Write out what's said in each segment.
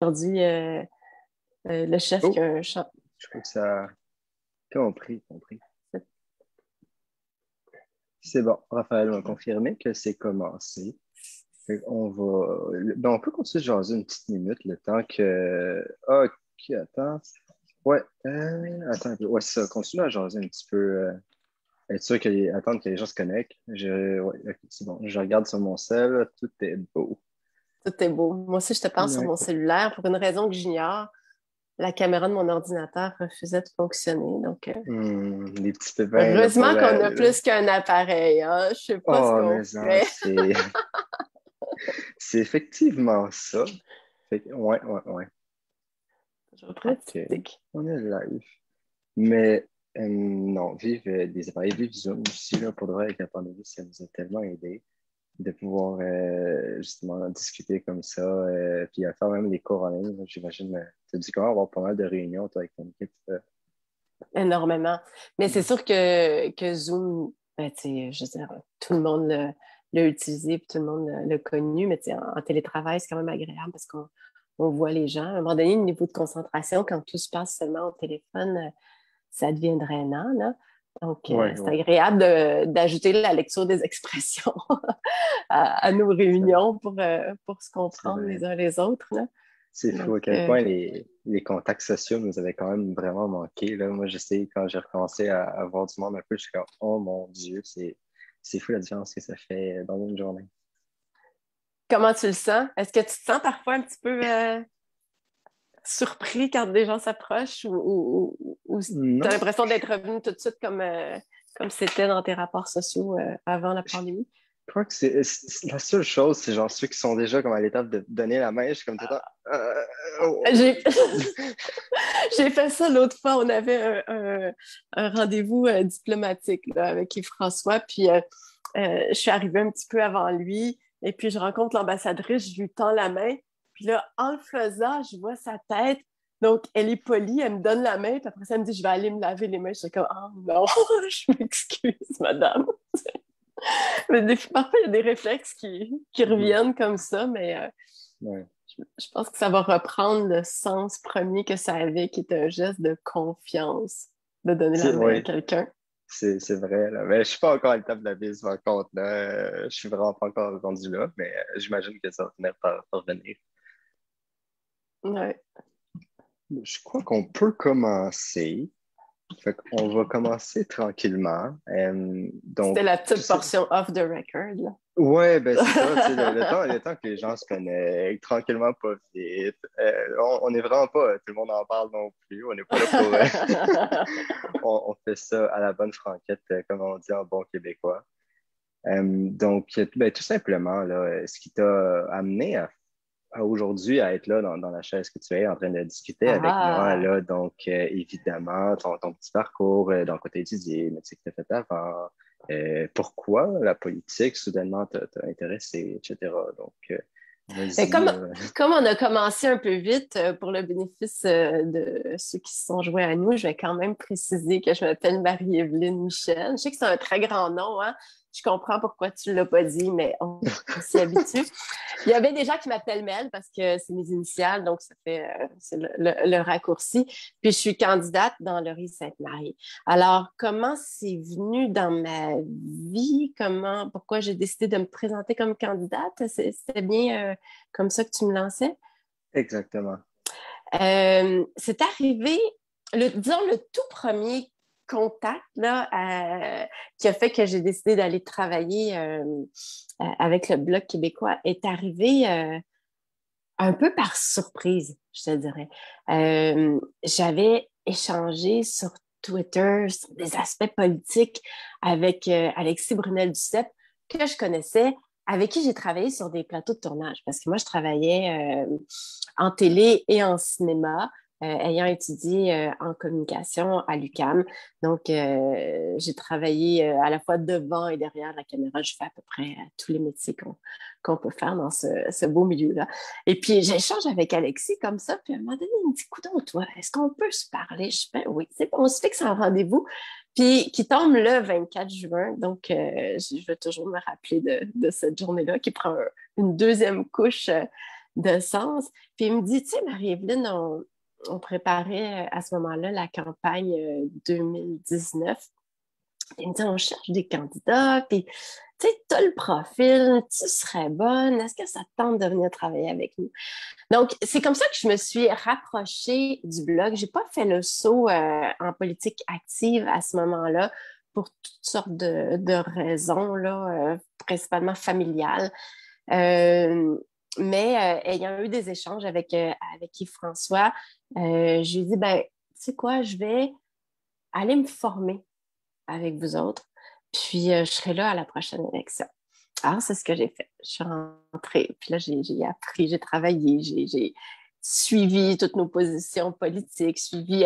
aujourd'hui, le chef qui Oh, a un champ. je crois que ça... Compris. C'est bon, Raphaël m'a confirmé que c'est commencé. On va... Ben, on peut continuer de jaser une petite minute, le temps que... Ok, attends. Ouais, attends un peu. Ouais, c'est ça, continue à jaser un petit peu. Être sûr attendre que les gens se connectent. Ouais, ok, c'est bon. Je regarde sur mon cell, tout est beau. Tout est beau. Moi aussi, je te parle sur Ouais. mon cellulaire pour une raison que j'ignore. La caméra de mon ordinateur refusait de fonctionner. Donc, Les petits pépins, là, pour heureusement qu'on a la- plus qu'un appareil. Hein? Je sais pas ce Oh, qu'on mais ça, ferait. c'est effectivement ça. Ouais. Toujours OK. pratique. On est live. Mais non, vive des appareils, vive Zoom aussi, là, pour de vrai, avec la pandémie, ça nous a tellement aidé de pouvoir justement discuter comme ça, puis à faire même des cours en ligne. J'imagine, tu as dû quand même avoir pas mal de réunions, toi, avec ton équipe. Énormément. Mais c'est sûr que Zoom, ben, tu sais, je veux dire, tout le monde l'a utilisé, puis tout le monde l'a connu, mais tu sais, en télétravail, c'est quand même agréable parce qu'on voit les gens. À un moment donné, le niveau de concentration, quand tout se passe seulement au téléphone, ça devient drainant, là. Donc, Ouais, c'est ouais. agréable d'ajouter la lecture des expressions à nos réunions pour se C'est comprendre les vrai. uns les autres, là. C'est fou Donc, à quel point les contacts sociaux nous avaient quand même vraiment manqué. Là. Moi, je sais, quand j'ai recommencé à voir du monde un peu, je suis comme, oh mon Dieu, c'est fou la différence que ça fait dans une journée. comment tu le sens? Est-ce que tu te sens parfois un petit peu surpris quand des gens s'approchent ou tu as Non, l'impression d'être revenu tout de suite comme c'était dans tes rapports sociaux avant la je pandémie? crois que la seule chose, c'est genre ceux qui sont déjà comme à l'étape de donner la main, je suis comme tout le temps, oh. J'ai j'ai fait ça l'autre fois. On avait un rendez-vous diplomatique là, avec Yves-François, puis je suis arrivée un petit peu avant lui, et puis je rencontre l'ambassadrice, je lui tends la main, puis là, en le faisant, je vois sa tête. Donc, elle est polie, elle me donne la main, puis après ça, elle me dit, je vais aller me laver les mains. Je suis comme, oh non, je m'excuse, madame. Mais parfois, il y a des réflexes qui Mhm. reviennent comme ça, mais Ouais. je pense que ça va reprendre le sens premier que ça avait, qui est un geste de confiance, de donner la main à Oui, quelqu'un. c'est vrai, là. Mais je suis pas encore à l'étape de la bise, par contre, là. Je suis vraiment pas encore rendu là, mais j'imagine que ça va finir par venir. Ouais. Je crois qu'on peut commencer. Fait qu'on va commencer tranquillement. C'était Donc, la tu petite sais, portion off the record, ouais, ben c'est ça, tu sais, là. le temps que les gens se connaissent, tranquillement, pas vite. On n'est vraiment pas, tout le monde en parle non plus. On n'est pas là pour, on fait ça à la bonne franquette, comme on dit en bon québécois. Donc, ben, tout simplement, là, ce qui t'a amené à aujourd'hui à être là dans la chaise que tu es en train de discuter avec moi, Ah! là, donc évidemment, ton petit parcours, dans quoi tu as étudié, le métier que tu as fait avant, pourquoi la politique soudainement t'a intéressé, etc. Donc, Mais vas-y. comme on a commencé un peu vite, pour le bénéfice de ceux qui se sont joints à nous, je vais quand même préciser que je m'appelle Marie-Évelyne Michel. Je sais que c'est un très grand nom, hein? Je comprends pourquoi tu ne l'as pas dit, mais on s'y habitue. Il y avait des gens qui m'appellent Mel parce que c'est mes initiales, donc ça fait c'est le raccourci. Puis je suis candidate dans Laurie-Sainte-Marie. Alors, comment c'est venu dans ma vie? Pourquoi j'ai décidé de me présenter comme candidate? C'était bien comme ça que tu me lançais. Exactement. C'est arrivé, disons, le tout premier contact là, qui a fait que j'ai décidé d'aller travailler avec le Bloc québécois est arrivé un peu par surprise, je te dirais. J'avais échangé sur Twitter sur des aspects politiques avec Alexis Brunel-Duceppe, que je connaissais, avec qui j'ai travaillé sur des plateaux de tournage. Parce que moi, je travaillais en télé et en cinéma, ayant étudié en communication à l'UQAM. Donc, j'ai travaillé à la fois devant et derrière la caméra. Je fais à peu près tous les métiers qu'on peut faire dans ce beau milieu-là. Et puis, j'échange avec Alexis comme ça, puis à un moment donné, il me dit, coudonc, toi, est-ce qu'on peut se parler? Je fais, oui, c'est bon, on se fixe un rendez-vous, puis qui tombe le 24 juin. Donc, je vais toujours me rappeler de cette journée-là, qui prend une deuxième couche de sens. Puis il me dit, tu sais, Marie-Evelyne, on préparait à ce moment-là la campagne 2019. Il me dit, on cherche des candidats, puis tu sais, tu as le profil, tu serais bonne, est-ce que ça te tente de venir travailler avec nous? Donc, c'est comme ça que je me suis rapprochée du blog. Je n'ai pas fait le saut en politique active à ce moment-là pour toutes sortes de raisons, là, principalement familiales. Mais ayant eu des échanges avec Yves-François, je lui ai dit, ben, tu sais quoi, je vais aller me former avec vous autres, puis je serai là à la prochaine élection. Alors, c'est ce que j'ai fait. Je suis rentrée, puis là, j'ai appris, j'ai travaillé, j'ai suivi toutes nos positions politiques, suivi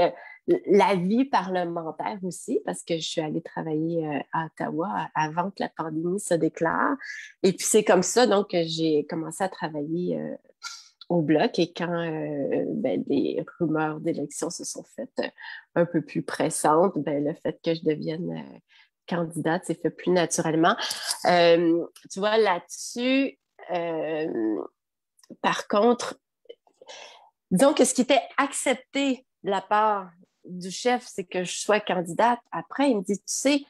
la vie parlementaire aussi, parce que je suis allée travailler à Ottawa avant que la pandémie se déclare. Et puis, c'est comme ça, donc, que j'ai commencé à travailler au Bloc. Et quand ben, les rumeurs d'élection se sont faites un peu plus pressantes, ben, le fait que je devienne candidate s'est fait plus naturellement. Tu vois, là-dessus, par contre, disons que ce qui était accepté de la part du chef, c'est que je sois candidate. Après, il me dit, tu sais,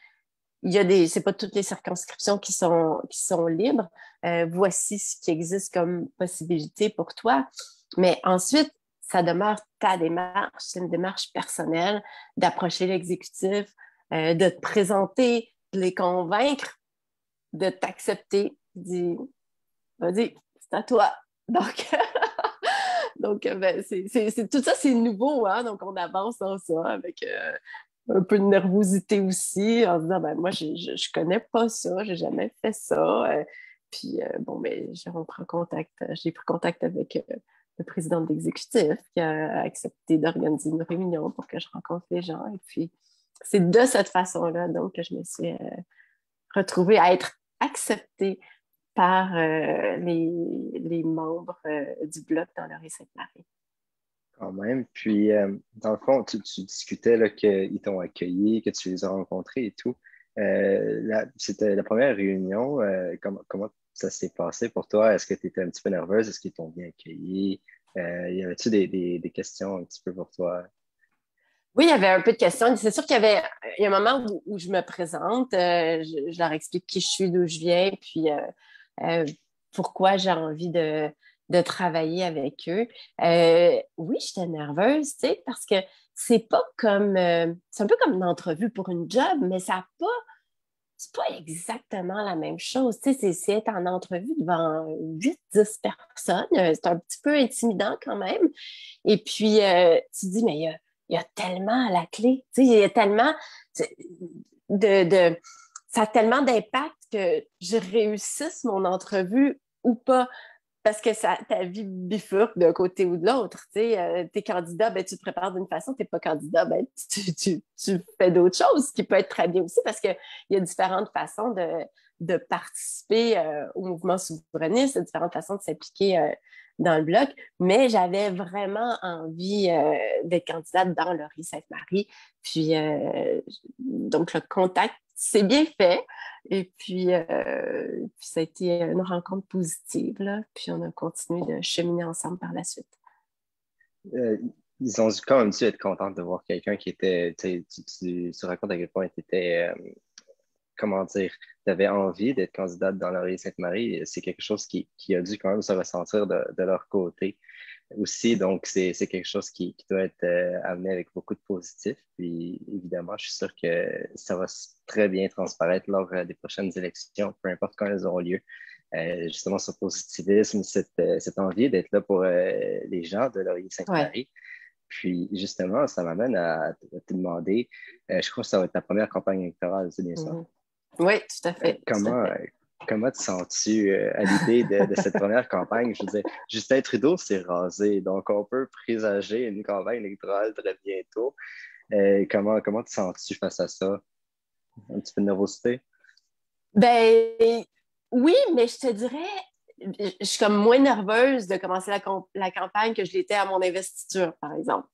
c'est pas toutes les circonscriptions qui sont libres. Voici ce qui existe comme possibilité pour toi. Mais ensuite, ça demeure ta démarche. C'est une démarche personnelle d'approcher l'exécutif, de te présenter, de les convaincre, de t'accepter. Dis, vas-y, c'est à toi. Donc, ben, tout ça, c'est nouveau, hein? Donc, on avance dans ça avec un peu de nervosité aussi, en se disant, ben, moi, je connais pas ça, j'ai jamais fait ça. Puis, bon, ben, j'ai pris contact avec le président de l'exécutif qui a accepté d'organiser une réunion pour que je rencontre les gens. Et puis, c'est de cette façon-là, donc, que je me suis retrouvée à être acceptée par les membres du Bloc dans le Sainte-Marie. Quand même. Puis, dans le fond, tu discutais là, qu'ils t'ont accueilli, que tu les as rencontrés et tout. C'était la première réunion. Comment ça s'est passé pour toi? Est-ce que tu étais un petit peu nerveuse? Est-ce qu'ils t'ont bien accueilli? Y avait-tu des questions un petit peu pour toi? Oui, il y avait un peu de questions. C'est sûr il y a un moment où je me présente, je leur explique qui je suis, d'où je viens, puis euh, pourquoi j'ai envie de travailler avec eux. Oui, j'étais nerveuse, tu sais, parce que c'est un peu comme une entrevue pour une job, mais c'est pas exactement la même chose. Tu sais, c'est être en entrevue devant 8-10 personnes. C'est un petit peu intimidant quand même. Et puis, tu te dis, mais il y a tellement à la clé. Tu sais, il y a tellement de, ça a tellement d'impact que je réussisse mon entrevue ou pas. Parce que ta vie bifurque d'un côté ou de l'autre. Tu sais, t'es candidat, ben, tu te prépares d'une façon, t'es pas candidat, ben, tu fais d'autres choses, ce qui peut être très bien aussi parce qu'il y a différentes façons de participer au mouvement souverainiste, il y a différentes façons de s'impliquer dans le bloc, mais j'avais vraiment envie d'être candidate dans Laurier Sainte-Marie. Puis, donc, le contact s'est bien fait. Et puis, ça a été une rencontre positive, là. Puis, on a continué de cheminer ensemble par la suite. Euh, Ils ont quand même dû être contents de voir quelqu'un qui était, tu racontes à quel point tu étais, comment dire, tu avais envie d'être candidate dans Laurier Sainte-Marie. C'est quelque chose qui a dû quand même se ressentir de leur côté aussi. Donc, c'est quelque chose qui doit être amené avec beaucoup de positif. Puis, évidemment, je suis sûr que ça va très bien transparaître lors des prochaines élections, peu importe quand elles auront lieu. Justement, ce positivisme, cette envie d'être là pour les gens de Ouais. Laurier-Sainte-Marie. Puis, justement, ça m'amène à te demander, je crois que ça va être ta première campagne électorale, c'est bien ça? Mhm. Oui, tout à Euh, fait. Tout à comment, fait. euh, comment te sens-tu à l'idée de cette première campagne? Je veux dire, Justin Trudeau s'est rasé, donc on peut présager une campagne électorale très bientôt. Comment te sens-tu face à ça? Un petit peu de nervosité? Ben oui, mais je te dirais, je suis comme moins nerveuse de commencer la campagne que je l'étais à mon investiture, par exemple.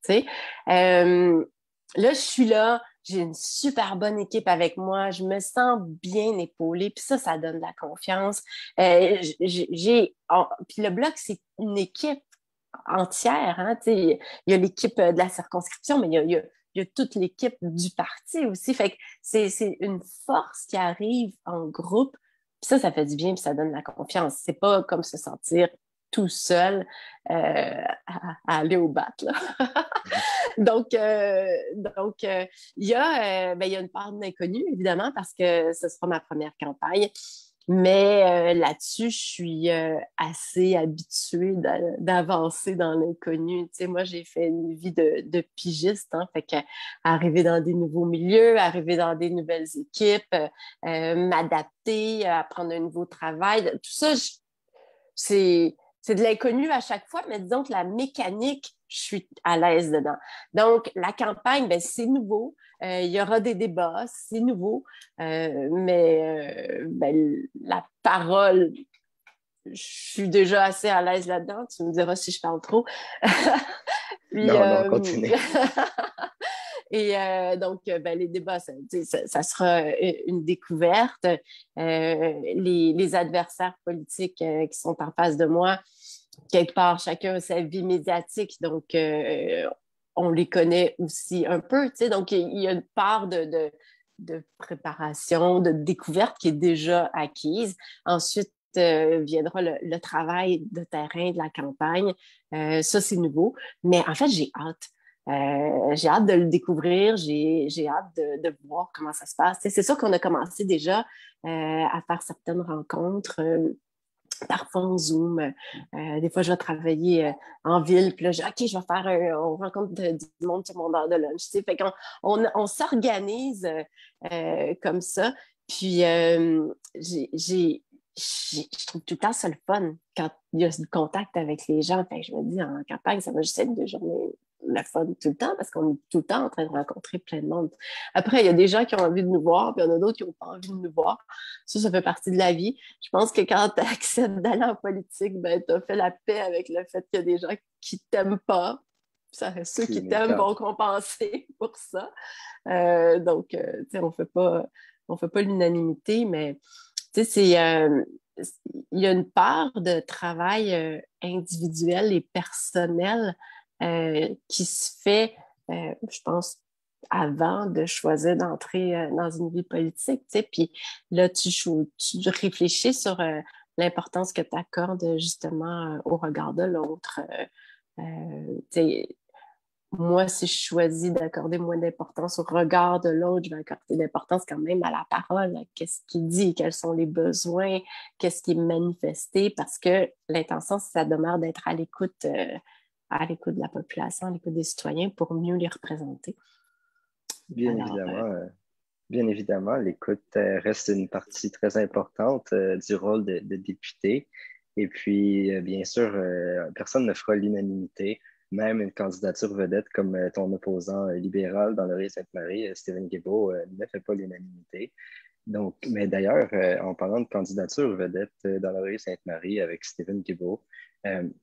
Tu sais, là, je suis là, j'ai une super bonne équipe avec moi, je me sens bien épaulée, puis ça donne de la confiance. Puis le bloc, c'est une équipe entière, hein, tu sais, il y a l'équipe de la circonscription, mais il y a toute l'équipe du parti aussi. Fait que c'est une force qui arrive en groupe. Puis ça fait du bien, puis ça donne la confiance. C'est pas comme se sentir tout seul à aller au bat, là. Donc, il y a une part d'inconnu, évidemment, parce que ce sera ma première campagne. Mais là-dessus, je suis assez habituée d'avancer dans l'inconnu. Tu sais, moi, j'ai fait une vie de pigiste, hein, fait que arriver dans des nouveaux milieux, arriver dans des nouvelles équipes, m'adapter, apprendre un nouveau travail, tout ça, c'est de l'inconnu à chaque fois, mais disons que la mécanique, je suis à l'aise dedans. Donc, la campagne, ben, c'est nouveau. Il y aura des débats, c'est nouveau. Mais ben, la parole, je suis déjà assez à l'aise là-dedans. Tu me diras si je parle trop. Puis, Non, non, continue. Et ben, les débats, ça sera une découverte. Les adversaires politiques qui sont en face de moi, quelque part, chacun a sa vie médiatique, donc on les connaît aussi un peu. Tu sais, donc, il y a une part de préparation, de découverte qui est déjà acquise. Ensuite, viendra le travail de terrain de la campagne. Ça, c'est nouveau. Mais en fait, j'ai hâte. J'ai hâte de le découvrir, j'ai hâte de voir comment ça se passe. Tu sais, c'est sûr qu'on a commencé déjà à faire certaines rencontres, parfois en Zoom. Des fois, je vais travailler en ville, puis là, OK, je vais faire on rencontre du monde sur mon heure de lunch. Tu sais, fait qu'on on s'organise comme ça. Puis, je trouve tout le temps ça le fun quand il y a du contact avec les gens. Fait que je me dis, en campagne, ça va juste être 2 journées le fun tout le temps parce qu'on est tout le temps en train de rencontrer plein de monde. Après, il y a des gens qui ont envie de nous voir, puis il y en a d'autres qui n'ont pas envie de nous voir. Ça fait partie de la vie. Je pense que quand tu acceptes d'aller en politique, ben, tu as fait la paix avec le fait qu'il y a des gens qui t'aiment pas. Ceux qui t'aiment vont compenser pour ça. Donc, tu sais, on fait pas l'unanimité, mais tu sais, il y a une part de travail individuel et personnel qui se fait, je pense, avant de choisir d'entrer dans une vie politique. Tu sais. Puis là, tu réfléchis sur l'importance que tu accordes justement au regard de l'autre. Tu sais, moi, si je choisis d'accorder moins d'importance au regard de l'autre, je vais accorder d'importance quand même à la parole, à qu'est-ce qu'il dit, quels sont les besoins, qu'est-ce qui est manifesté, parce que l'intention, ça demeure d'être à l'écoute de la population, à l'écoute des citoyens pour mieux les représenter. Bien Alors, évidemment, bien évidemment, l'écoute reste une partie très importante du rôle de député. Et puis, bien sûr, personne ne fera l'unanimité. Même une candidature vedette comme ton opposant libéral dans Laurier-Sainte-Marie, Stephen Guilbeault, ne fait pas l'unanimité. Donc, mais d'ailleurs, en parlant de candidature vedette dans Laurier-Sainte-Marie avec Stephen Guilbeault,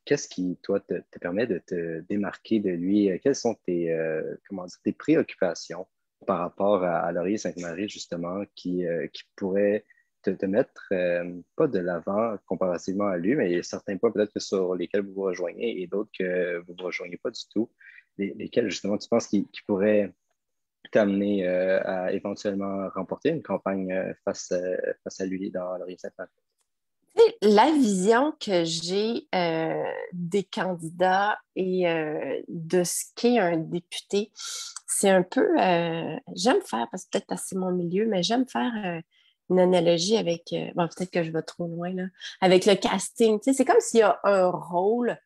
qu'est-ce qui, toi, te permet de te démarquer de lui? Quelles sont comment dire, tes préoccupations par rapport à Laurier-Sainte-Marie, justement, qui pourrait te mettre pas de l'avant comparativement à lui, mais il y a certains points peut-être sur lesquels vous vous rejoignez et d'autres que vous ne vous rejoignez pas du tout. Lesquels, justement, tu penses qui pourraient t'amener à éventuellement remporter une campagne face à lui dans Laurier-Sainte-Marie? la vision que j'ai des candidats et de ce qu'est un député, c'est un peu, j'aime faire, parce que peut-être parce que c'est mon milieu, mais j'aime faire une analogie avec, bon, peut-être que je vais trop loin, là, avec le casting. Tu sais, c'est comme s'il y a un rôle,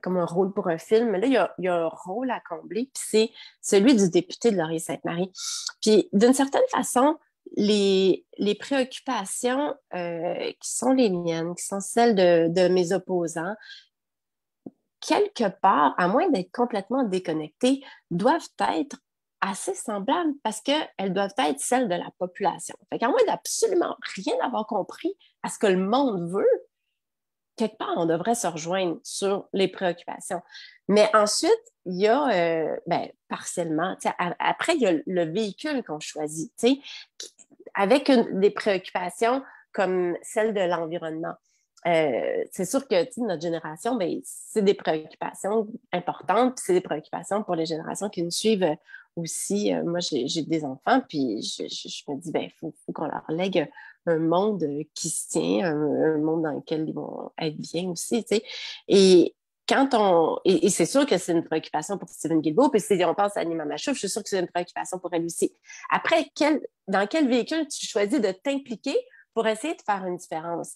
comme un rôle pour un film, mais là, il y a un rôle à combler, puis c'est celui du député de Laurier-Sainte-Marie. Puis, d'une certaine façon, les préoccupations qui sont les miennes, qui sont celles de mes opposants, quelque part, à moins d'être complètement déconnectées, doivent être assez semblables parce qu'elles doivent être celles de la population. Fait qu'à moins d'absolument rien avoir compris à ce que le monde veut, quelque part, on devrait se rejoindre sur les préoccupations. Mais ensuite, il y a, partiellement, après, il y a le véhicule qu'on choisit, avec des préoccupations comme celle de l'environnement. C'est sûr que notre génération, c'est des préoccupations importantes, puis c'est des préoccupations pour les générations qui nous suivent aussi. Moi, j'ai des enfants, puis je me dis, faut qu'on leur lègue un monde qui se tient, un monde dans lequel ils vont être bien aussi, tu sais. Et et c'est sûr que c'est une préoccupation pour Stephen Guilbeault, puis si on pense à Nima Machouf, je suis sûre que c'est une préoccupation pour elle aussi. Après, dans quel véhicule tu choisis de t'impliquer pour essayer de faire une différence?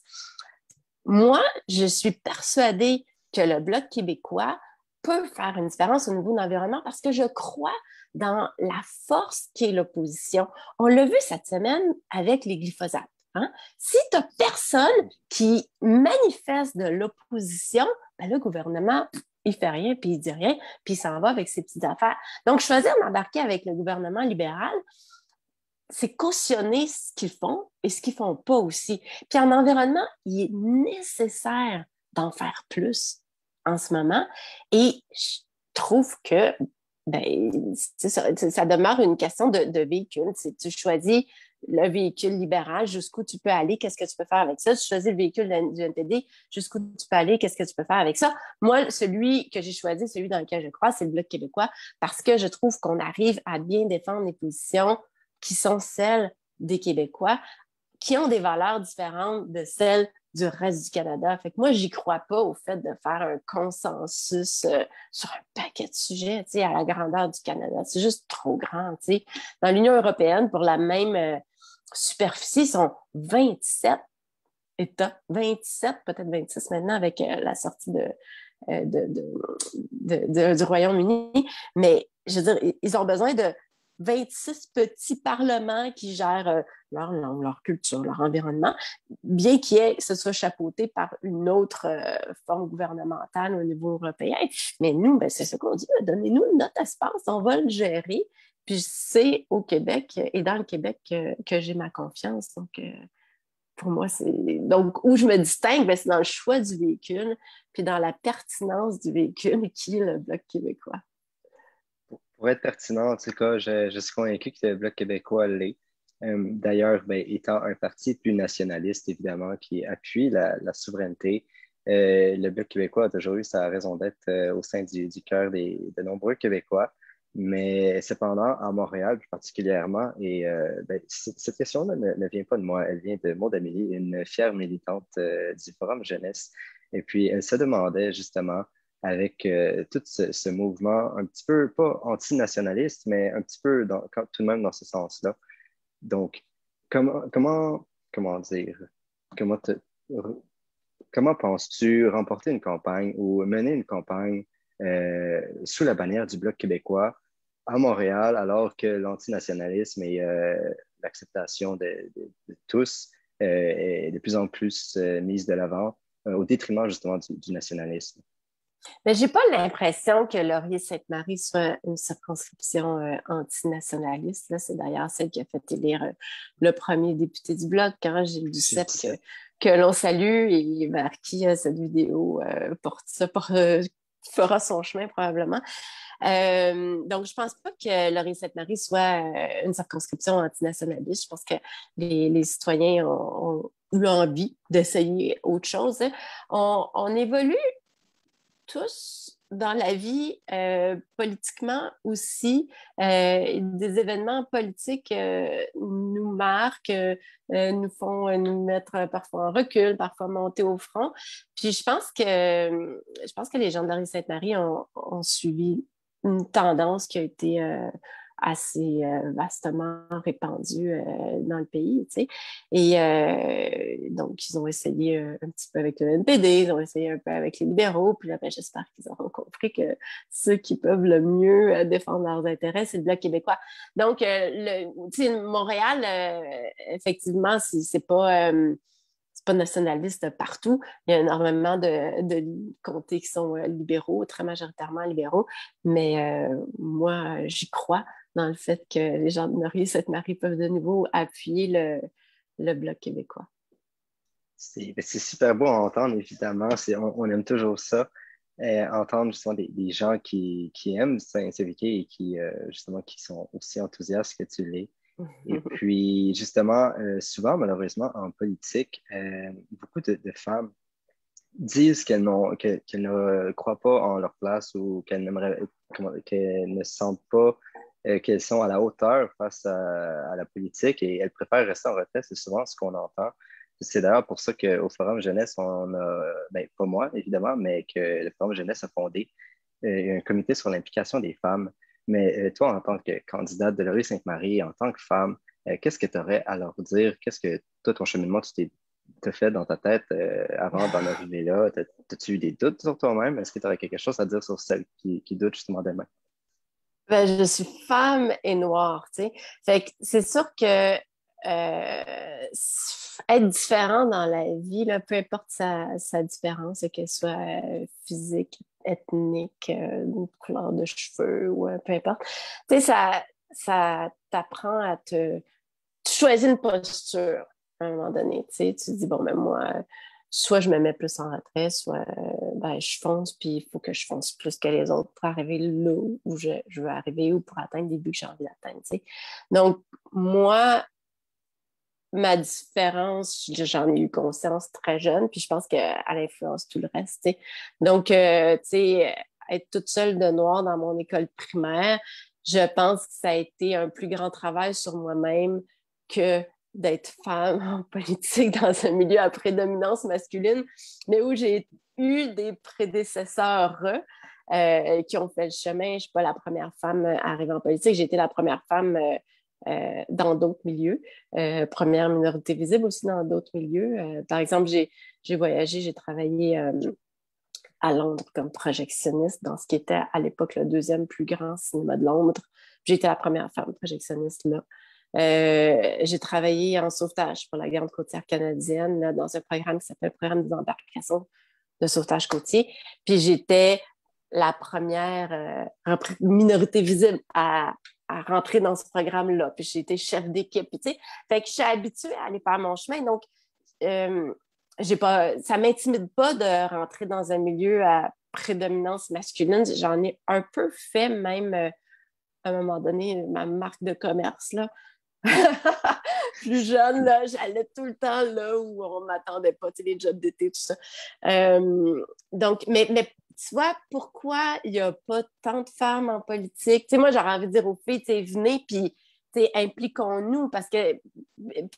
Moi, je suis persuadée que le Bloc québécois peut faire une différence au niveau de l'environnement parce que je crois dans la force qui est l'opposition. On l'a vu cette semaine avec les glyphosates. Hein? Si tu n'as personne qui manifeste de l'opposition, le gouvernement, il ne fait rien, puis il ne dit rien, puis il s'en va avec ses petites affaires. Donc, choisir d'embarquer avec le gouvernement libéral, c'est cautionner ce qu'ils font et ce qu'ils ne font pas aussi. Puis en environnement, il est nécessaire d'en faire plus en ce moment. Et je trouve que ça demeure une question de véhicule. Tu choisis le véhicule libéral, jusqu'où tu peux aller, qu'est-ce que tu peux faire avec ça. Tu choisis le véhicule du NPD, jusqu'où tu peux aller, qu'est-ce que tu peux faire avec ça. Moi, celui que j'ai choisi, celui dans lequel je crois, c'est le Bloc québécois, parce que je trouve qu'on arrive à bien défendre les positions qui sont celles des Québécois, qui ont des valeurs différentes de celles du reste du Canada. Fait que moi, j'y crois pas au fait de faire un consensus sur un paquet de sujets, à la grandeur du Canada. C'est juste trop grand, Dans l'Union européenne, pour la même superficie, ils sont 27 États, 27, peut-être 26 maintenant avec la sortie du Royaume-Uni. Mais, je veux dire, ils ont besoin de 26 petits parlements qui gèrent leur langue, leur culture, leur environnement, bien que ce soit chapeauté par une autre forme gouvernementale au niveau européen. Mais nous, c'est ce qu'on dit, donnez-nous notre espace, on va le gérer. Puis c'est au Québec et dans le Québec que j'ai ma confiance. Donc, pour moi, c'est. Donc, où je me distingue, c'est dans le choix du véhicule, puis dans la pertinence du véhicule qui est le Bloc québécois. Pour être pertinent, en tout cas, je suis convaincu que le Bloc québécois l'est. D'ailleurs, étant un parti plus nationaliste, évidemment, qui appuie la souveraineté, le Bloc québécois a toujours eu sa raison d'être au sein du cœur de nombreux Québécois. Mais cependant, à Montréal plus particulièrement, et cette question-là ne vient pas de moi, elle vient de Maud Amélie, une fière militante du Forum Jeunesse. Et puis, elle se demandait justement, avec tout ce mouvement un petit peu, pas antinationaliste, mais un petit peu tout de même dans ce sens-là. Donc, comment dire, comment te, comment penses-tu remporter une campagne ou mener une campagne sous la bannière du Bloc québécois à Montréal, alors que l'antinationalisme et l'acceptation de tous est de plus en plus mise de l'avant au détriment justement du nationalisme? Mais j'ai pas l'impression que Laurier-Sainte-Marie soit une circonscription antinationaliste. Là. C'est d'ailleurs celle qui a fait élire le premier député du Bloc, hein, Gilles Duceppe, que l'on salue et vers qui cette vidéo fera son chemin probablement. Donc, je pense pas que Laurier-Sainte-Marie soit une circonscription antinationaliste. Je pense que les citoyens ont eu envie d'essayer autre chose. Hein. On évolue tous dans la vie politiquement aussi. Des événements politiques nous marquent, nous font nous mettre parfois en recul, parfois monter au front. Puis je pense que les gens de Laurier-Sainte-Marie ont suivi une tendance qui a été assez vastement répandue dans le pays, tu sais. Et donc, ils ont essayé un petit peu avec le NPD, ils ont essayé un peu avec les libéraux, puis là, j'espère qu'ils auront compris que ceux qui peuvent le mieux défendre leurs intérêts, c'est le Bloc québécois. Donc, Montréal, effectivement, c'est pas nationaliste partout. Il y a énormément de comtés qui sont libéraux, très majoritairement libéraux. Mais moi, j'y crois dans le fait que les gens de Laurier-Sainte-Marie peuvent de nouveau appuyer le Bloc québécois. C'est super beau à entendre, évidemment. On aime toujours ça. Entendre justement des gens qui aiment s'impliquer et qui, justement, qui sont aussi enthousiastes que tu l'es. Et puis, justement, souvent, malheureusement, en politique, beaucoup de femmes disent qu'elles ne croient pas en leur place ou qu'elles ne sentent pas qu'elles sont à la hauteur face à la politique et elles préfèrent rester en retrait. C'est souvent ce qu'on entend. C'est d'ailleurs pour ça qu'au Forum Jeunesse, on a, ben, pas moi évidemment, mais que le Forum Jeunesse a fondé un comité sur l'implication des femmes. Mais toi, en tant que candidate de Laurier-Sainte-Marie, en tant que femme, qu'est-ce que tu aurais à leur dire? Qu'est-ce que toi, ton cheminement, t'as fait dans ta tête avant d'en arriver là? T'as-tu eu des doutes sur toi-même? Est-ce que tu aurais quelque chose à dire sur celles qui doutent justement d'elles-mêmes? Ben, je suis femme et noire, tu sais. Fait que c'est sûr que être différent dans la vie, là, peu importe sa différence, qu'elle soit physique, ethnique, couleur de cheveux ou peu importe, tu sais, ça t'apprend à tu choisis une posture à un moment donné, tu sais. Tu dis, bon, ben moi, soit je me mets plus en retrait, soit ben, je fonce, puis il faut que je fonce plus que les autres pour arriver là où je veux arriver ou pour atteindre les buts que j'ai envie d'atteindre, tu sais. Donc, moi, ma différence, j'en ai eu conscience très jeune, puis je pense qu'elle influence tout le reste, tu sais. Donc, tu sais, être toute seule de noir dans mon école primaire, je pense que ça a été un plus grand travail sur moi-même que d'être femme en politique dans un milieu à prédominance masculine, mais où j'ai eu des prédécesseurs qui ont fait le chemin. Je ne suis pas la première femme à arriver en politique. J'ai été la première femme dans d'autres milieux. Première minorité visible aussi dans d'autres milieux. Par exemple, j'ai voyagé, j'ai travaillé à Londres comme projectionniste dans ce qui était à l'époque le deuxième plus grand cinéma de Londres. J'ai été la première femme projectionniste là. J'ai travaillé en sauvetage pour la Garde côtière canadienne là, dans un programme qui s'appelle le Programme des embarcations de sauvetage côtier. Puis j'étais la première minorité visible à rentrer dans ce programme-là. Puis j'ai été chef d'équipe. Tu sais, fait que je suis habituée à aller faire mon chemin. Donc, j'ai pas, ça m'intimide pas de rentrer dans un milieu à prédominance masculine. J'en ai un peu fait même à un moment donné ma marque de commerce là. Plus jeune, là, j'allais tout le temps là où on ne m'attendait pas, tu sais, les jobs d'été, tout ça. Donc, mais tu vois, pourquoi il n'y a pas tant de femmes en politique? Tu sais, moi, j'aurais envie de dire aux filles, tu sais, venez, puis impliquons-nous, parce que,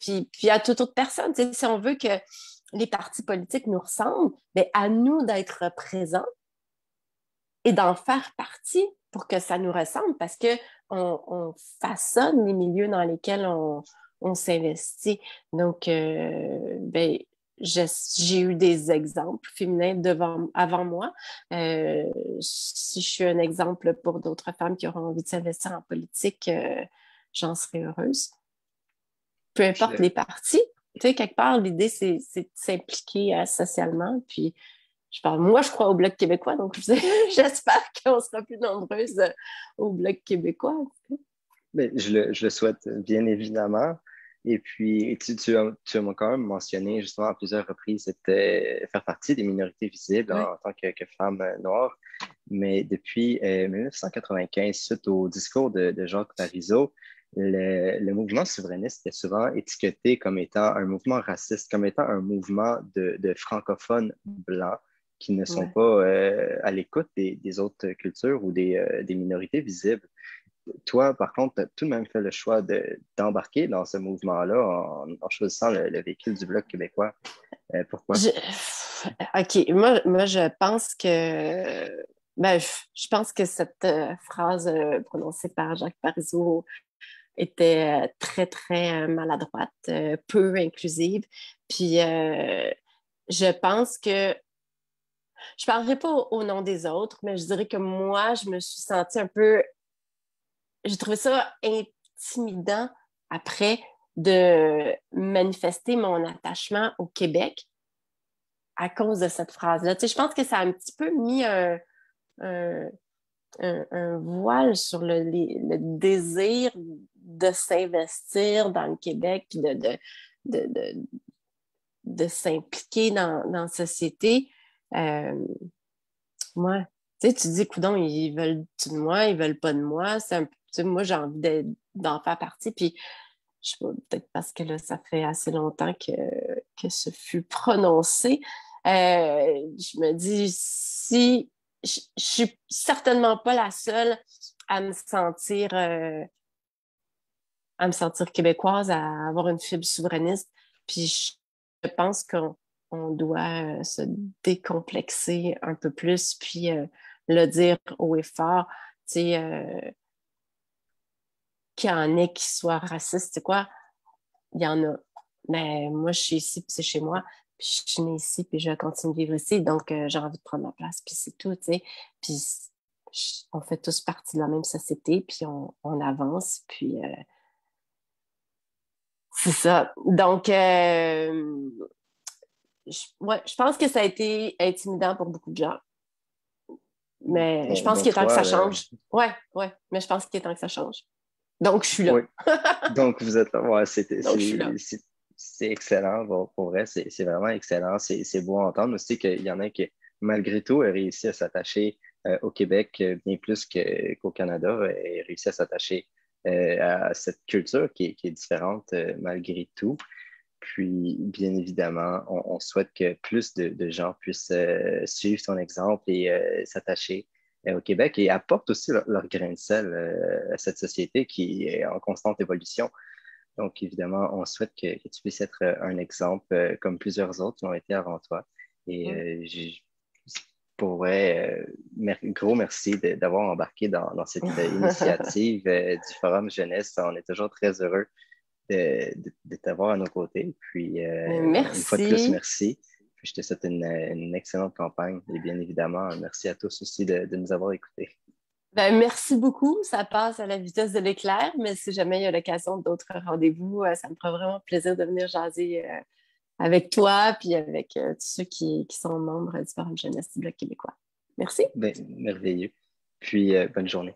puis à toute autre personne, tu sais, si on veut que les partis politiques nous ressemblent, bien, à nous d'être présents et d'en faire partie pour que ça nous ressemble, parce que on façonne les milieux dans lesquels on s'investit. Donc, ben, j'ai eu des exemples féminins avant moi. Si je suis un exemple pour d'autres femmes qui auront envie de s'investir en politique, j'en serais heureuse. Peu importe les partis. Tu sais, quelque part, l'idée, c'est de s'impliquer socialement. Puis, moi, je crois au Bloc québécois, donc j'espère qu'on sera plus nombreuses au Bloc québécois. Mais je le souhaite bien évidemment. Et puis, tu as quand même mentionné justement à plusieurs reprises faire partie des minorités visibles Oui. en tant que femme noire. Mais depuis 1995, suite au discours de Jacques Parizeau, le mouvement souverainiste est souvent étiqueté comme étant un mouvement raciste, comme étant un mouvement de francophones blancs qui ne sont Ouais. pas à l'écoute des autres cultures ou des minorités visibles. Toi, par contre, tu as tout de même fait le choix d'embarquer dans ce mouvement-là en choisissant le véhicule du Bloc québécois. Pourquoi? OK. Moi, je pense que je pense que cette phrase prononcée par Jacques Parizeau était très, très maladroite, peu inclusive. Puis je pense que je ne parlerai pas au nom des autres, mais je dirais que moi, je me suis sentie un peu. J'ai trouvé ça intimidant après de manifester mon attachement au Québec à cause de cette phrase-là. Tu sais, je pense que ça a un petit peu mis un, un voile sur le désir de s'investir dans le Québec, puis de, de s'impliquer dans la société. Moi, tu sais, tu dis, coudonc, ils veulent-tu de moi, ils veulent pas de moi. C'est un peu, tu sais, moi, j'ai envie d'en faire partie. Puis, je sais pas, peut-être parce que là, ça fait assez longtemps que ce fut prononcé. Je me dis, si je suis certainement pas la seule à me sentir, euh, à me sentir québécoise, à avoir une fibre souverainiste. Puis je pense qu'on doit se décomplexer un peu plus, puis le dire haut et fort. Tu sais, qu'il y en ait qui soient racistes, c'est quoi? Il y en a. Mais moi, je suis ici, puis c'est chez moi. Puis je suis née ici, puis je continue de vivre ici. Donc, j'ai envie de prendre ma place, puis c'est tout, tu sais. Puis on fait tous partie de la même société, puis on avance, puis c'est ça. Donc, ouais, je pense que ça a été intimidant pour beaucoup de gens. Mais je pense Dont qu'il est temps que toi, ça change. Ouais, ouais. Mais je pense qu'il est temps que ça change. Donc, je suis là. oui. Donc, vous êtes là. Ouais, Donc, je suis là. c'est excellent. Bon, pour vrai, c'est vraiment excellent. C'est beau à entendre aussi qu'il y en a qui, malgré tout, ont réussi à s'attacher au Québec bien plus qu'au Canada et réussi à s'attacher à cette culture qui est différente malgré tout. Puis, bien évidemment, on souhaite que plus de gens puissent suivre ton exemple et s'attacher au Québec et apportent aussi leur grain de sel à cette société qui est en constante évolution. Donc, évidemment, on souhaite que tu puisses être un exemple comme plusieurs autres qui ont été avant toi. Et Mm. pour vrai, gros merci d'avoir embarqué dans cette initiative du Forum Jeunesse. On est toujours très heureux de t'avoir à nos côtés. Puis, une fois de plus, Merci. merci. Puis, je te souhaite une excellente campagne. Et bien évidemment, merci à tous aussi de nous avoir écoutés. Ben, merci beaucoup. Ça passe à la vitesse de l'éclair, mais si jamais il y a l'occasion d'autres rendez-vous, ça me fera vraiment plaisir de venir jaser avec toi puis avec tous ceux qui sont membres du Forum Jeunesse du Bloc québécois. Merci. Ben, merveilleux. Puis, bonne journée.